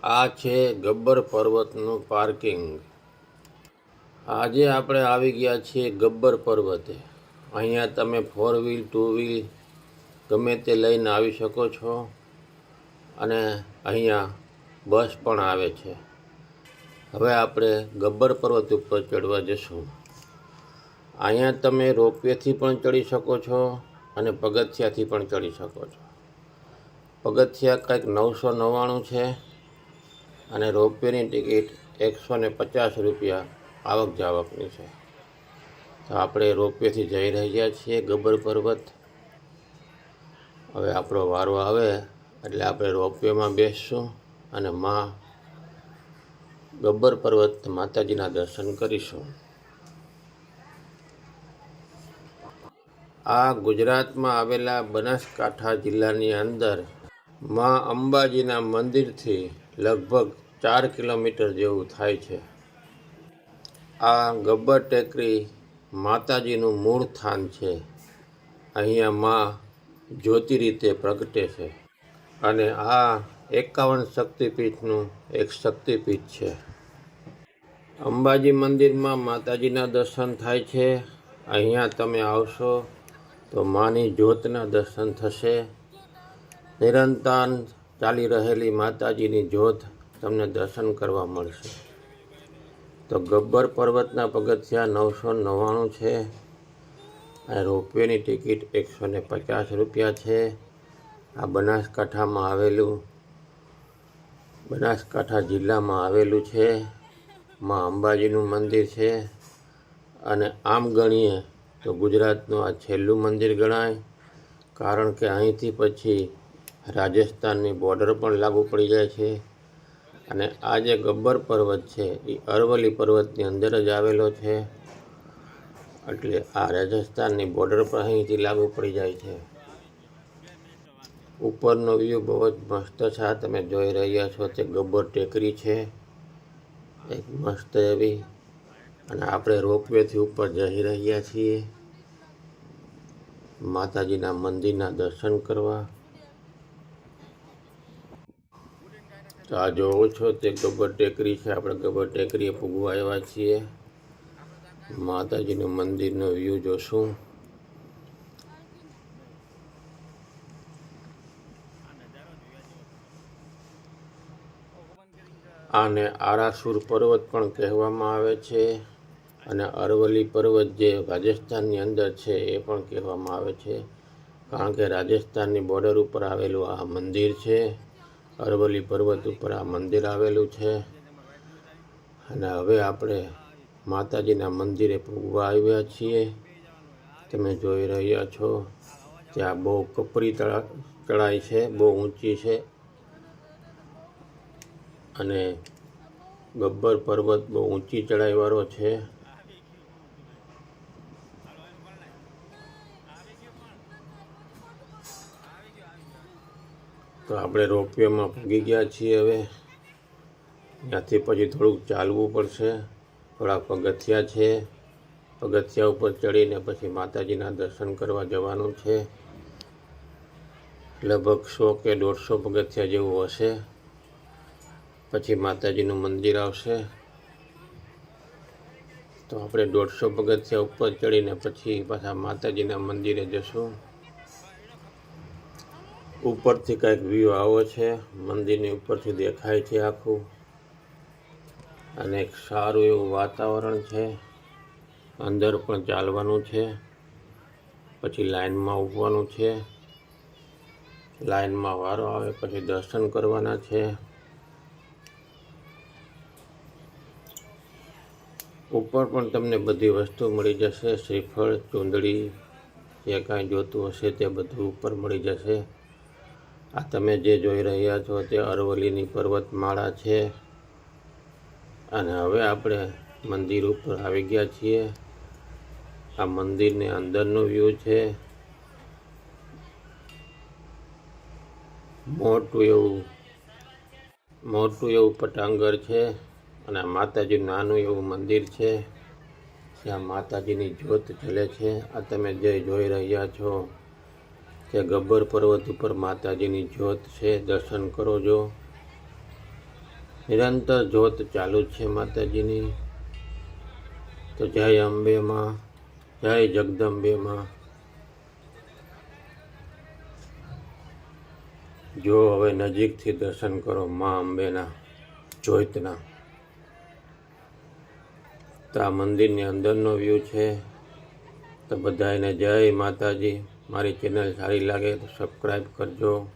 આ છે ગબ્બર પર્વતનું પાર્કિંગ। આજે આપણે આવી ગયા છીએ ગબ્બર પર્વતે। અહીંયા તમે 4 વ્હીલ 2 વ્હીલ ગમે તે લઈને આવી શકો છો અને અહીંયા બસ પણ આવે છે। હવે આપણે ગબ્બર પર્વત ઉપર ચડવા જશું। અહીંયા તમે રોપવેથી પણ ચડી શકો છો અને પગથિયાથી પણ ચડી શકો છો। પગથિયા કંઈક 999 છે અને રોપવેની ટિકિટ 150 રૂપિયા આવક જાવકની છે। તો આપણે રોપવેથી જઈ રહ્યા છીએ ગબ્બર પર્વત। હવે આપણો વારો આવે એટલે આપણે રોપવેમાં બેસશું અને ગબ્બર પર્વત માતાજીના દર્શન કરીશું। આ ગુજરાતમાં આવેલા બનાસકાંઠા જિલ્લાની અંદર માં અંબાજીના મંદિરથી લગભગ 4 કિલોમીટર જેવું થાય છે। આ ગબ્બર ટેકરી માતાજીનું મૂળ સ્થાન છે। અહીંયા માં જ્યોતિ રીતે પ્રગટે છે અને આ 51 શક્તિપીઠનું એક શક્તિપીઠ છે। અંબાજી મંદિરમાં માતાજીના દર્શન થાય છે। અહીંયા તમે આવશો તો માની જ્યોતના દર્શન થશે। નિરંતર ચાલી રહેલી માતાજીની જ્યોત તમને દર્શન કરવા મળશે। તો ગબ્બર પર્વતના પગથિયા 999 છે અને રોપવેની ટિકિટ 150 રૂપિયા છે। આ બનાસકાંઠા જિલ્લામાં આવેલું છે। માં અંબાજીનું મંદિર છે અને આમ ગણીએ તો ગુજરાતનું આ છેલ્લું મંદિર ગણાય, કારણ કે અહીંથી પછી રાજસ્થાનની બોર્ડર પણ લાગુ પડી જાય છે અને આ જે ગબ્બર પર્વત છે એ અરવલ્લી પર્વતની અંદર જ આવેલો છે, એટલે આ રાજસ્થાનની બોર્ડર પર અહીંથી લાગુ પડી જાય છે। ઉપરનો વ્યૂ બહુ જ મસ્ત છે। આ તમે જોઈ રહ્યા છો તે ગબ્બર ટેકરી છે એક મસ્ત એવી, અને આપણે રોપવેથી ઉપર જઈ રહ્યા છીએ માતાજીના મંદિરના દર્શન કરવા। તો આ જોવો છો તે ગબ્બર ટેકરી છે। આપણે ગબ્બર ટેકરીએ પૂગવા આવ્યા છીએ। માતાજીનું મંદિરનો વ્યૂ જોશું। આને આરાસુર પર્વત પણ કહેવામાં આવે છે અને અરવલ્લી પર્વત જે રાજસ્થાનની અંદર છે એ પણ કહેવામાં આવે છે, કારણ કે રાજસ્થાનની બોર્ડર ઉપર આવેલું આ મંદિર છે। અરવલ્લી પર્વત ઉપર આ મંદિર આવેલું છે અને હવે આપણે માતાજીના મંદિરે પૂગવા આવ્યા છીએ। તમે જોઈ રહ્યા છો ત્યાં બહુ કપરી ચડાઈ છે, બહુ ઊંચી છે અને ગબ્બર પર્વત બહુ ઊંચી ચડાઈવાળો છે। તો આપણે રોપવેમાં પૂગી ગયા છીએ। હવે ત્યાંથી પછી થોડુંક ચાલવું પડશે, થોડા પગથિયા છે। પગથિયા ઉપર ચડીને પછી માતાજીના દર્શન કરવા જવાનું છે। લગભગ 100 કે 150 પગથિયા જેવું હશે, પછી માતાજીનું મંદિર આવશે। તો આપણે 150 પગથિયા ઉપર ચડીને પછી પાછા માતાજીના મંદિરે જશું। ઉપરથી કંઈક વ્યૂ આવો છે, મંદિરની ઉપરથી દેખાય છે આખું, અને એક સારું એવું વાતાવરણ છે। અંદર પણ ચાલવાનું છે, પછી લાઈનમાં ઊભવાનું છે। લાઈનમાં વારો આવે પછી દર્શન કરવાના છે। ઉપર પણ તમને બધી વસ્તુ મળી જશે, શ્રીફળ, ચૂંદડી, જે કાંઈ જોતું હશે તે બધું ઉપર મળી જશે। આ તમે જે જોઈ રહ્યા છો તે અરવલ્લીની પર્વતમાળા છે અને હવે આપણે મંદિર ઉપર આવી ગયા છીએ। આ મંદિરની અંદરનો વ્યૂ છે। મોટું એવું પટાંગર છે અને માતાજી નાનું એવું મંદિર છે જ્યાં માતાજીની જ્યોત જલે છે। આ તમે જે જોઈ રહ્યા છો તે ગબ્બર પર્વત ઉપર માતાજીની જ્યોત છે, દર્શન કરો જો। નિરંતર જ્યોત ચાલુ છે માતાજીની. તો જય અંબે માં, જય જગદંબે માં. જો હવે નજીકથી દર્શન કરો મા અંબેના જ્યોતના. તો આ મંદિરની અંદરનો વ્યૂ છે. તો બધાને જય માતાજી. મારી ચેનલ સારી લાગે તો સબસ્ક્રાઈબ કરજો.